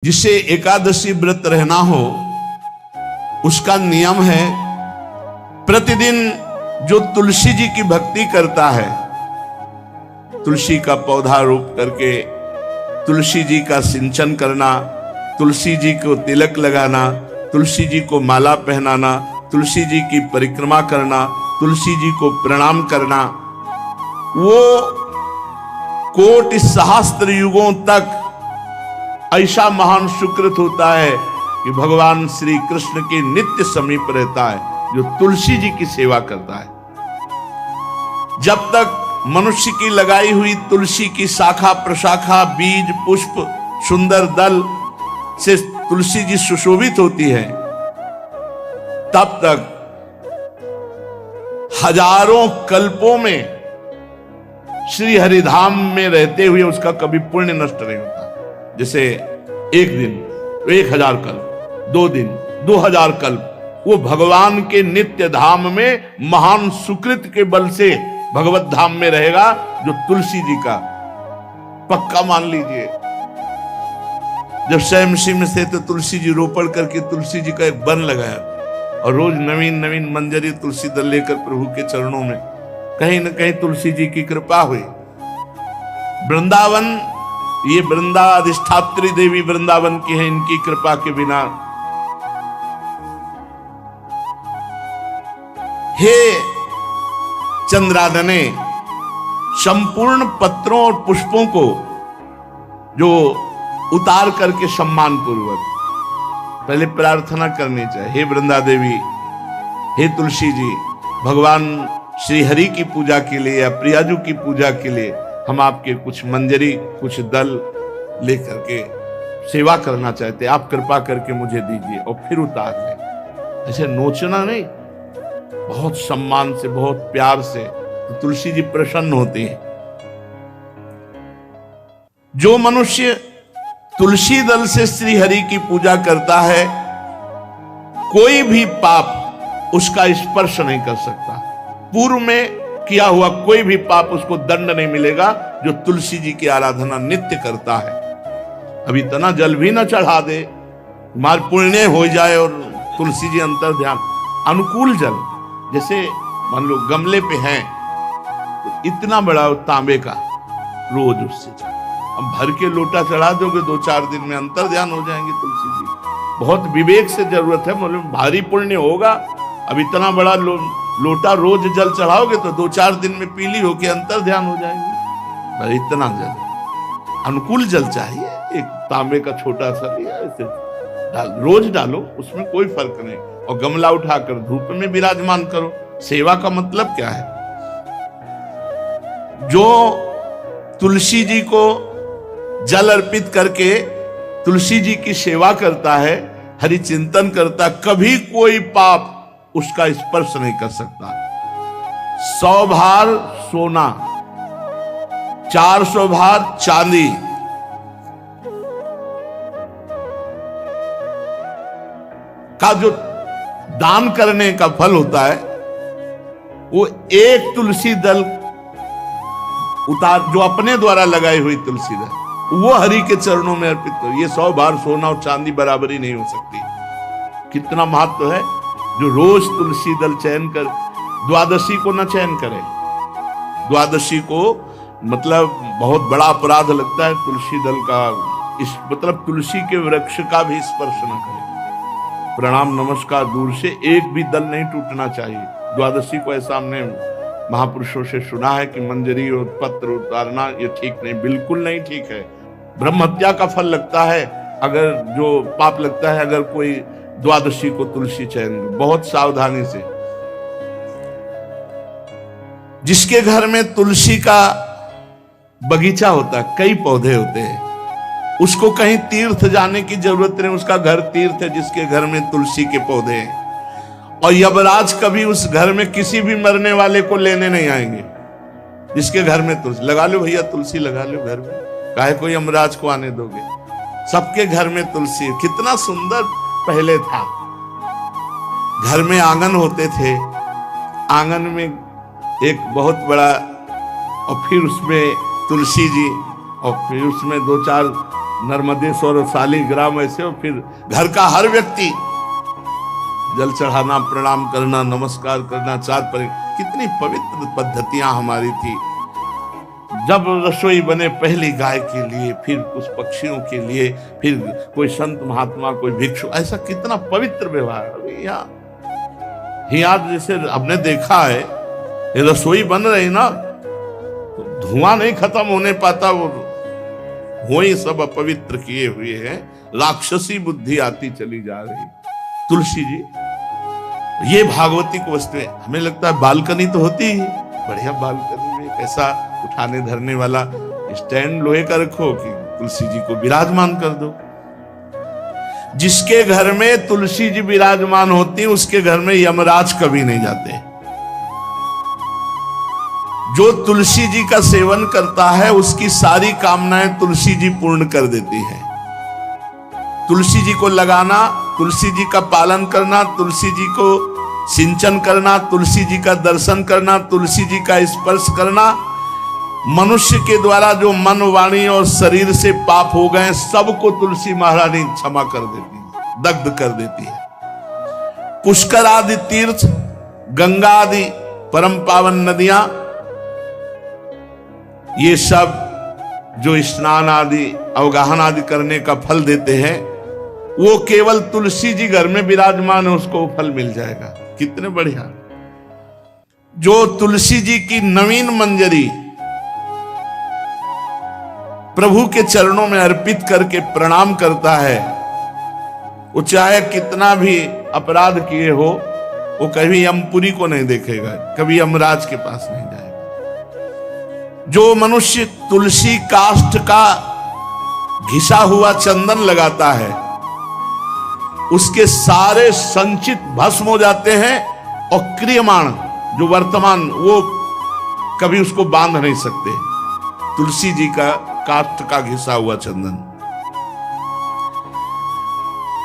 जिसे एकादशी व्रत रहना हो उसका नियम है, प्रतिदिन जो तुलसी जी की भक्ति करता है, तुलसी का पौधा रोप करके तुलसी जी का सिंचन करना, तुलसी जी को तिलक लगाना, तुलसी जी को माला पहनाना, तुलसी जी की परिक्रमा करना, तुलसी जी को प्रणाम करना, वो कोटि सहस्त्र युगों तक ऐसा महान सुकृत होता है कि भगवान श्री कृष्ण के नित्य समीप रहता है जो तुलसी जी की सेवा करता है। जब तक मनुष्य की लगाई हुई तुलसी की शाखा प्रशाखा बीज पुष्प सुंदर दल से तुलसी जी सुशोभित होती है, तब तक हजारों कल्पों में श्री हरिधाम में रहते हुए उसका कभी पुण्य नष्ट नहीं होता। जैसे एक दिन 1000 कल्प, 2 दिन 2000 कल्प, वो भगवान के नित्य धाम में महान सुकृत के बल से भगवत धाम में रहेगा, जो तुलसी जी का पक्का मान लीजिए। जब स्वयं में से तो तुलसी जी रोपण करके तुलसी जी का एक वन लगाया और रोज नवीन नवीन मंजरी तुलसी दल लेकर प्रभु के चरणों में, कहीं न कहीं तुलसी जी की कृपा हुई। वृंदावन, ये वृंदा अधिष्ठात्री देवी वृंदावन की है, इनकी कृपा के बिना हे चंद्रादने संपूर्ण पत्रों और पुष्पों को जो उतार करके सम्मान पूर्वक पहले प्रार्थना करनी चाहिए, हे वृंदा देवी, हे तुलसी जी, भगवान श्री हरि की पूजा के लिए या प्रियाजू की पूजा के लिए हम आपके कुछ मंजरी कुछ दल लेकर के सेवा करना चाहते, आप कृपा करके मुझे दीजिए, और फिर उतार लें। ऐसे नोचना नहीं, बहुत सम्मान से बहुत प्यार से, तो तुलसी जी प्रसन्न होती हैं। जो मनुष्य तुलसी दल से श्री हरि की पूजा करता है, कोई भी पाप उसका स्पर्श नहीं कर सकता। पूर्व में किया हुआ कोई भी पाप उसको दंड नहीं मिलेगा, जो तुलसी जी की आराधना नित्य करता है। अब इतना जल भी ना चढ़ा दे, मार पुण्य हो जाए और तुलसी जी अंतर ध्यान अनुकूल जल, जैसे मान लो गमले पे हैं तो इतना बड़ा तांबे का रोज उससे अब भर के लोटा चढ़ा दोगे, 2-4 दिन में अंतर ध्यान हो जाएंगे तुलसी जी। बहुत विवेक से जरूरत है, मतलब भारी पुण्य होगा। अब इतना बड़ा लोटा रोज जल चढ़ाओगे तो 2-4 दिन में पीली होके अंतर ध्यान हो जाएंगे। पर इतना जल, अनुकूल जल चाहिए, एक तांबे का छोटा सा लिया, ऐसे रोज डालो, उसमें कोई फर्क नहीं, और गमला उठाकर धूप में विराजमान करो। सेवा का मतलब क्या है? जो तुलसी जी को जल अर्पित करके तुलसी जी की सेवा करता है, हरि चिंतन करता, कभी कोई पाप उसका स्पर्श नहीं कर सकता। 100 भार सोना, 400 भार चांदी, का जो दान करने का फल होता है, वो एक तुलसी दल उतार, जो अपने द्वारा लगाई हुई तुलसी दल, वो हरि के चरणों में अर्पित करो। ये 100 भार सोना और चांदी बराबरी नहीं हो सकती। कितना महत्व है। जो रोज तुलसी दल चयन कर, द्वादशी को न चयन करे, द्वादशी को मतलब बहुत बड़ा अपराध लगता है तुलसी दल का, इस मतलब तुलसी के वृक्ष का भी स्पर्श न करे। प्रणाम नमस्कार दूर से, एक भी दल नहीं टूटना चाहिए। द्वादशी को ऐसा हमने महापुरुषों से सुना है कि मंजरी और पत्र उतारना ये ठीक नहीं, बिल्कुल नहीं ठीक है। ब्रह्म हत्या का फल लगता है, अगर जो पाप लगता है अगर कोई द्वादशी को तुलसी चयन, बहुत सावधानी से। जिसके घर में तुलसी का बगीचा होता है, कई पौधे होते हैं, उसको कहीं तीर्थ जाने की जरूरत नहीं, उसका घर तीर्थ है जिसके घर में तुलसी के पौधे हैं। और यमराज कभी उस घर में किसी भी मरने वाले को लेने नहीं आएंगे। जिसके घर में तुलसी, लगा लो भैया तुलसी लगा लो घर में, काहे को यमराज को आने दोगे? सबके घर में तुलसी। कितना सुंदर पहले था, घर में आंगन होते थे, आंगन में एक बहुत बड़ा, और फिर उसमें तुलसी जी, और फिर उसमें 2-4 नर्मदेश्वर शालिग्राम ऐसे, और फिर घर का हर व्यक्ति जल चढ़ाना, प्रणाम करना, नमस्कार करना, चार पर कितनी पवित्र पद्धतियां हमारी थी। जब रसोई बने पहली गाय के लिए, फिर कुछ पक्षियों के लिए, फिर कोई संत महात्मा, कोई भिक्षु, ऐसा कितना पवित्र व्यवहार। अभी यहाँ जैसे हमने देखा है, ये रसोई बन रही ना, तो धुआं नहीं खत्म होने पाता, वो ही सब अपवित्र किए हुए हैं, राक्षसी बुद्धि आती चली जा रही। तुलसी जी, ये भागवती को वस्तु है। हमें लगता है बालकनी तो होती ही, बढ़िया बालकनी में कैसा उठाने धरने वाला स्टैंड लोहे का रखो कि तुलसी जी को विराजमान कर दो। जिसके घर में तुलसी जी विराजमान होती, उसके घर में यमराज कभी नहीं जाते। जो तुलसी जी का सेवन करता है, उसकी सारी कामनाएं तुलसी जी पूर्ण कर देती है। तुलसी जी को लगाना, तुलसी जी का पालन करना, तुलसी जी को सिंचन करना, तुलसी जी का दर्शन करना, तुलसी जी का स्पर्श करना, मनुष्य के द्वारा जो मन, वाणी और शरीर से पाप हो गए, सबको तुलसी महारानी क्षमा कर देती है, दग्ध कर देती है। पुष्कर आदि तीर्थ, गंगा आदि परम पावन नदियां, ये सब जो स्नान आदि, अवगाहन आदि करने का फल देते हैं, वो केवल तुलसी जी घर में विराजमान है, उसको फल मिल जाएगा। कितने बढ़िया। जो तुलसी जी की नवीन मंजरी प्रभु के चरणों में अर्पित करके प्रणाम करता है, वो चाहे कितना भी अपराध किए हो, वो कभी यमपुरी को नहीं देखेगा, कभी यमराज के पास नहीं जाएगा। जो मनुष्य तुलसी काष्ठ का घिसा हुआ चंदन लगाता है, उसके सारे संचित भस्म हो जाते हैं, और क्रियमाण जो वर्तमान, वो कभी उसको बांध नहीं सकते। तुलसी जी का काष्ठ का घिसा हुआ चंदन।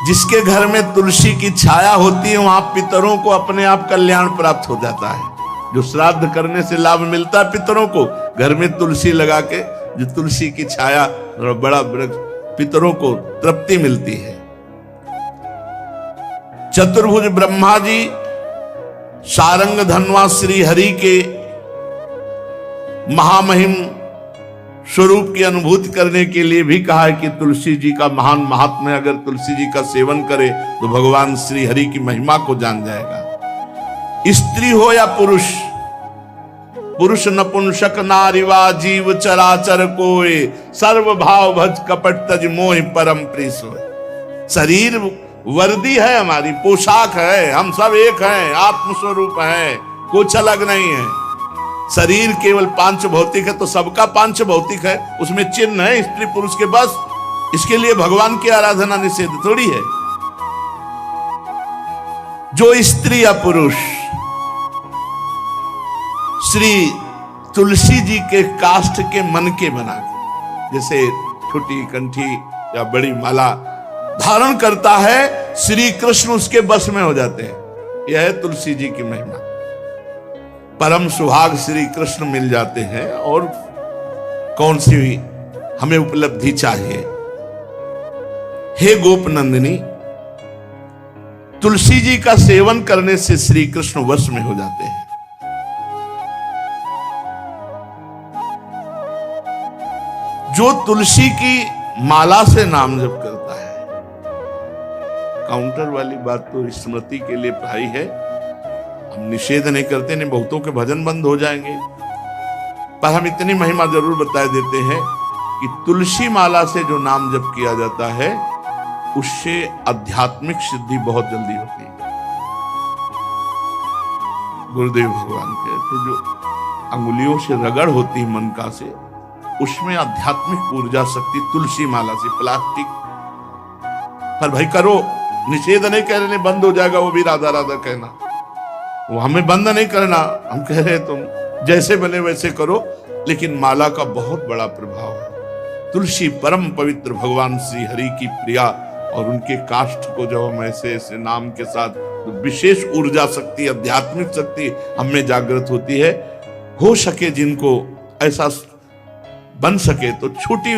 जिसके घर में तुलसी की छाया होती है, वहां पितरों को अपने आप कल्याण प्राप्त हो जाता है। जो श्राद्ध करने से लाभ मिलता है पितरों को, घर में तुलसी लगा के, जो तुलसी की छाया, बड़ा वृक्ष, पितरों को तृप्ति मिलती है। चतुर्भुज ब्रह्मा जी सारंग धनवा श्री हरि के महामहिम स्वरूप की अनुभूति करने के लिए भी कहा है कि तुलसी जी का महान महात्म्य, अगर तुलसी जी का सेवन करे तो भगवान श्री हरि की महिमा को जान जाएगा। स्त्री हो या पुरुष, पुरुष नपुंसक नारीवा जीव चराचर कोय, सर्व भाव भज कपट तज मोहि परम प्रिय सोय। शरीर वर्दी है, हमारी पोशाक है, हम सब एक हैं, आत्मस्वरूप हैं, कुछ अलग नहीं है। शरीर केवल पांच भौतिक है, तो सबका पांच भौतिक है, उसमें चिन्ह है स्त्री पुरुष के, बस। इसके लिए भगवान की आराधना निषेध थोड़ी है। जो स्त्री या पुरुष श्री तुलसी जी के काष्ठ के मन के बना के, जैसे छोटी कंठी या बड़ी माला धारण करता है, श्री कृष्ण उसके बस में हो जाते हैं। यह है तुलसी जी की महिमा। परम सुहाग श्री कृष्ण मिल जाते हैं, और कौन सी हमें उपलब्धि चाहिए। हे गोप नंदिनी, तुलसी जी का सेवन करने से श्री कृष्ण वश में हो जाते हैं। जो तुलसी की माला से नाम जप करता है, काउंटर वाली बात तो स्मृति के लिए पढ़ाई है, हम निषेध नहीं करते, नहीं बहुतों के भजन बंद हो जाएंगे, पर हम इतनी महिमा जरूर बता देते हैं कि तुलसी माला से जो नाम जप किया जाता है, उससे आध्यात्मिक सिद्धि बहुत जल्दी होती है। गुरुदेव भगवान कहते जो अंगुलियों से रगड़ होती है मन का से, उसमें आध्यात्मिक ऊर्जा शक्ति तुलसी माला से। प्लास्टिक पर भाई करो, निषेध नहीं कह रहे, बंद हो जाएगा वो भी राधा राधा कहना, वो हमें बंद नहीं करना। हम कह रहे तुम जैसे बने वैसे करो, लेकिन माला का बहुत बड़ा प्रभाव है। तुलसी परम पवित्र भगवान श्री हरि की प्रिया, और उनके काष्ठ को जब हम ऐसे ऐसे नाम के साथ, तो विशेष ऊर्जा शक्ति, आध्यात्मिक शक्ति हमें जागृत होती है। हो सके जिनको ऐसा बन सके तो छोटी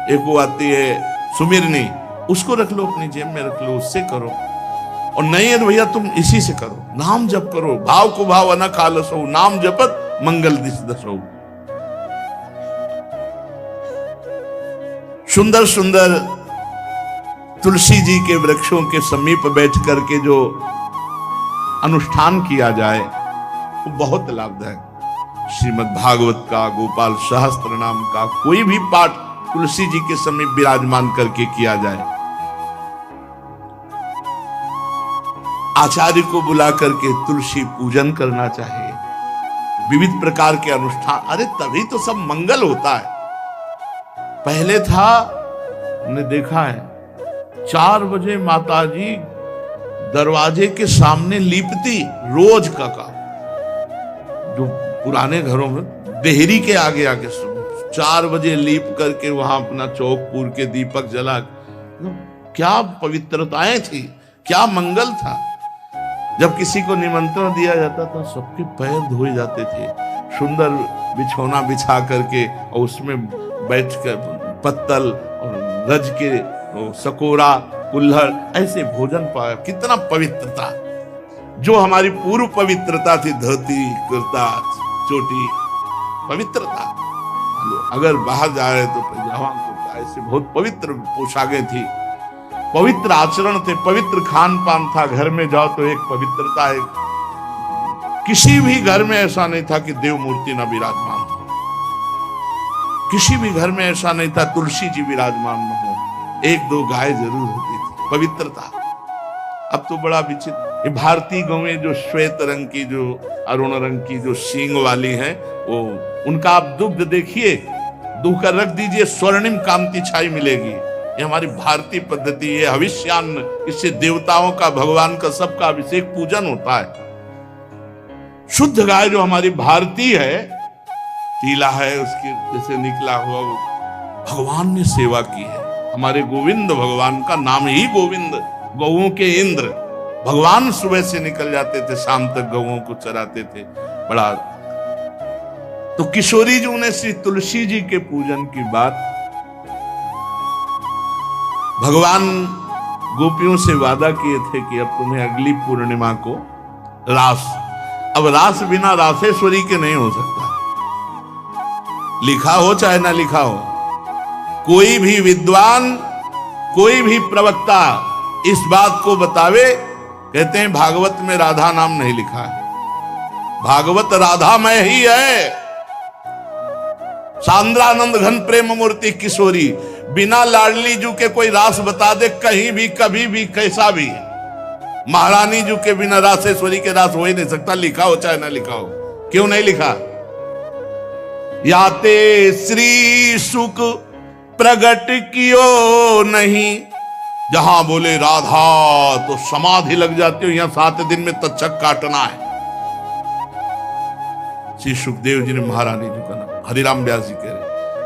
एक वो आती है सुमिरनी, उसको रख लो अपनी जेब में, रख लो, उससे करो। और नहीं है तो भैया तुम इसी से करो, नाम जप करो, भाव को भाव न खालसो, नाम जपत मंगल दिस दसो। सुंदर सुंदर तुलसी जी के वृक्षों के समीप बैठ करके जो अनुष्ठान किया जाए वो बहुत लाभदायक। श्रीमद् भागवत का, गोपाल सहस्त्र नाम का कोई भी पाठ तुलसी जी के समीप विराजमान करके किया जाए, आचार्य को बुला करके तुलसी पूजन करना चाहिए, विविध प्रकार के अनुष्ठान, अरे तभी तो सब मंगल होता है। पहले था, हमने देखा है 4 बजे माताजी दरवाजे के सामने लीपती, रोज का काम। जो पुराने घरों में देहरी के आगे आगे 4 बजे लीप करके वहां अपना चौकपुर के दीपक जला, क्या पवित्रताएं थी, क्या मंगल था। जब किसी को निमंत्रण दिया जाता था सबके पैर धोए जाते थे, सुंदर बिछौना बिछा करके और उसमें बैठकर पत्तल और रज के सकोरा कुल्हड़ ऐसे भोजन पाया, कितना पवित्रता। जो हमारी पूर्व पवित्रता थी, धोती कुर्ता चोटी, पवित्रता। अगर बाहर जा रहे तो पैजामा कुर्ता, ऐसे बहुत पवित्र पोशाकें थी, पवित्र आचरण थे, पवित्र खान पान था। घर में जाओ तो एक पवित्रता है। किसी भी घर में ऐसा नहीं था कि देव मूर्ति न विराजमान हो, किसी भी घर में ऐसा नहीं था तुलसी जी विराजमान न हो, 1-2 गाय जरूर होती थी, पवित्रता। अब तो बड़ा विचित्र, ये भारतीय गौएं जो श्वेत रंग की, जो अरुण रंग की, जो सींग वाली हैं, वो उनका आप दुग्ध देखिए, दूह कर रख दीजिए, स्वर्णिम कांति छाई मिलेगी। ये हमारी भारतीय पद्धति है, हविष्यान्न, इससे देवताओं का, भगवान का, सबका अभिषेक पूजन होता है। शुद्ध गाय जो हमारी भारतीय है, टीला है उसकी जैसे निकला हुआ, भगवान ने सेवा की है। हमारे गोविंद भगवान का नाम ही गोविंद, गौओं के इंद्र। भगवान सुबह से निकल जाते थे, शाम तक गौओं को चराते थे। बड़ा तो किशोरी जी ने श्री तुलसी जी के पूजन की बात, भगवान गोपियों से वादा किए थे कि अब तुम्हें अगली पूर्णिमा को रास, अब रास बिना रासेश्वरी के नहीं हो सकता। लिखा हो चाहे ना लिखा हो, कोई भी विद्वान, कोई भी प्रवक्ता इस बात को बतावे, कहते हैं भागवत में राधा नाम नहीं लिखा है, भागवत राधामय ही है। सांद्रानंद घन प्रेम मूर्ति किशोरी, बिना लाडली जू के कोई रास बता दे कहीं भी, कभी भी, कैसा भी। महारानी जू के बिना रासेश्वरी के रास हो ही नहीं सकता, लिखा हो चाहे ना लिखा हो। क्यों नहीं लिखा? याते श्री सुख प्रगट कियो नहीं, जहां बोले राधा तो समाधि लग जाती हो, यहां 7 दिन में तक्षक काटना है। श्री सुखदेव जी ने महारानी जी का नाम, हरिराम व्यास जी कह रहे,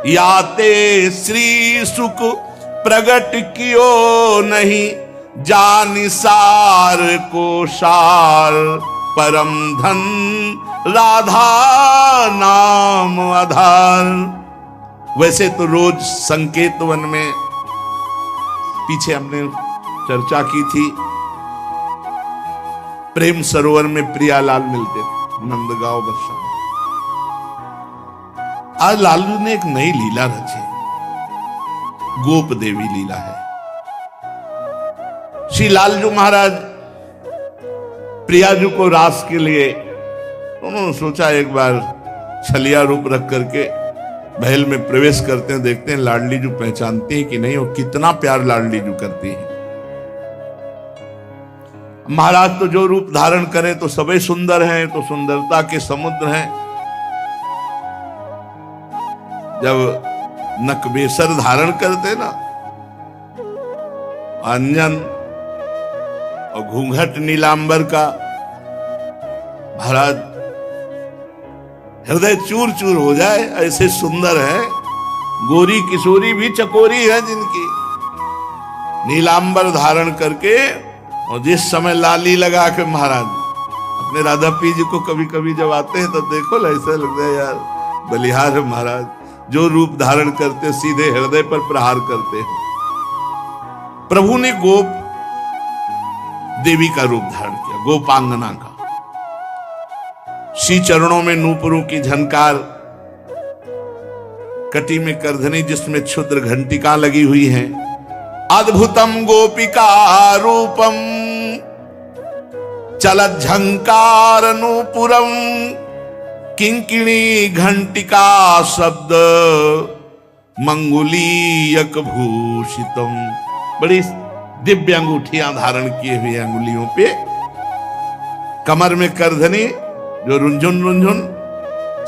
याते श्री सुख प्रगट कियो नहीं, जानि सार को सार परम धन, राधा नाम आधार। वैसे तो रोज संकेत वन में, पीछे हमने चर्चा की थी, प्रेम सरोवर में प्रियालाल मिलते थे, नंदगांव बरसा। आज लालू ने एक नई लीला रची, गोप देवी लीला है। श्री लालजू महाराज प्रियाजू को रास के लिए उन्होंने सोचा एक बार छलिया रूप रख करके महल में प्रवेश करते हैं, देखते हैं लाडली जू पहचानती है कि नहीं, और कितना प्यार लाडली जू करती है। महाराज तो जो रूप धारण करें तो सभी सुंदर हैं, तो सुंदरता के समुद्र हैं। जब नकबेसर धारण करते ना, अंजन और घूंघट नीलांबर का, महाराज हृदय चूर चूर हो जाए, ऐसे सुंदर है। गोरी किशोरी भी चकोरी है जिनकी, नीलांबर धारण करके, और जिस समय लाली लगा के महाराज अपने राधा पी जी को कभी कभी जब आते हैं तो देखो ऐसा लगता है यार बलिहार है महाराज, जो रूप धारण करते सीधे हृदय पर प्रहार करते हो। प्रभु ने गोप देवी का रूप धारण किया, गोपांगना का। श्री चरणों में नूपुरों की झनकार, कटी में करधनी जिसमें क्षुद्र घंटिका लगी हुई है। अद्भुतम गोपिका रूपम चलत झंकार नूपुरम किंकिणी घंटिका शब्द मंगुलीयक भूषितम। बड़ी दिव्य अंगूठियां धारण किए हुए अंगुलियों पे, कमर में करधनी जो रुंझुन रुंझुन,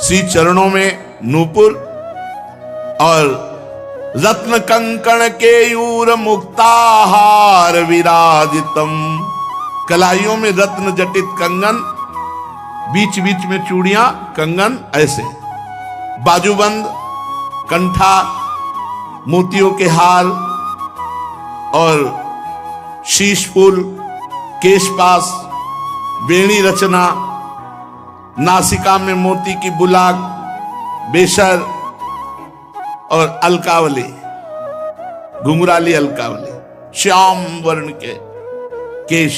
श्री चरणों में नूपुर और रत्न कंकण केयूर मुक्ताहार विराजितम। कलाइयों में रत्न जटित कंगन, बीच बीच में चूड़ियां, कंगन ऐसे, बाजूबंद, कंठा, मोतियों के हार और शीश फूल, केशपास, बेणी रचना, नासिका में मोती की बुलाक, बेशर और अलकावली, घुंघराली अलकावली, श्याम वर्ण के केश।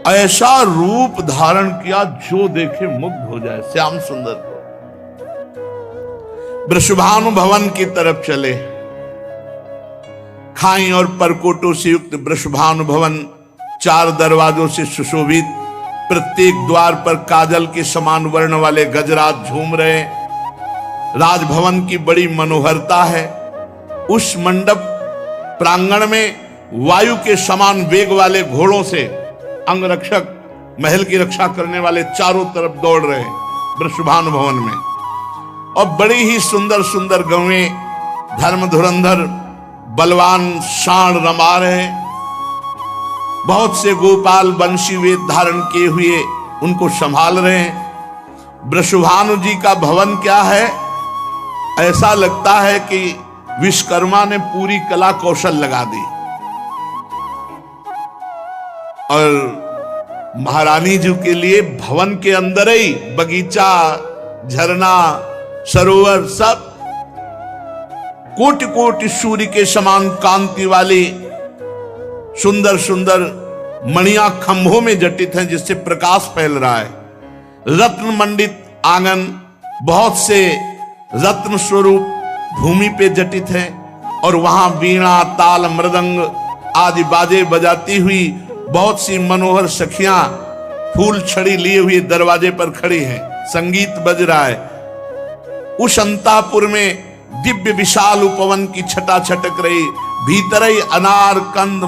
ऐसा रूप धारण किया जो देखे मुग्ध हो जाए। श्याम सुंदर को वृषभानु भवन की तरफ चले। खाई और परकोटों से युक्त वृषभानु भवन 4 दरवाजों से सुशोभित, प्रत्येक द्वार पर काजल के समान वर्ण वाले गजराज झूम रहे। राजभवन की बड़ी मनोहरता है। उस मंडप प्रांगण में वायु के समान वेग वाले घोड़ों से अंगरक्षक महल की रक्षा करने वाले चारों तरफ दौड़ रहे वृषभानु भवन में। और बड़ी ही सुंदर सुंदर गौएं धर्म धुरंधर बलवान शाण रमा रहे। बहुत से गोपाल बंशी वेद धारण किए हुए उनको संभाल रहे हैं। वृषभानु जी का भवन क्या है, ऐसा लगता है कि विश्वकर्मा ने पूरी कला कौशल लगा दी। और महारानी जी के लिए भवन के अंदर ही बगीचा, झरना, सरोवर, सब कोटि कोटि सूर्य के समान कांति वाली सुंदर सुंदर मणियां खंभों में जटित हैं, जिससे प्रकाश फैल रहा है। रत्न मंडित आंगन, बहुत से रत्न स्वरूप भूमि पे जटित हैं। और वहां वीणा, ताल, मृदंग आदि बाजे बजाती हुई बहुत सी मनोहर सखियां फूल छड़ी लिए हुए दरवाजे पर खड़ी हैं। संगीत बज रहा है। उस अंतापुर में दिव्य विशाल उपवन की छटा छटक रही। भीतर ही अनार कंद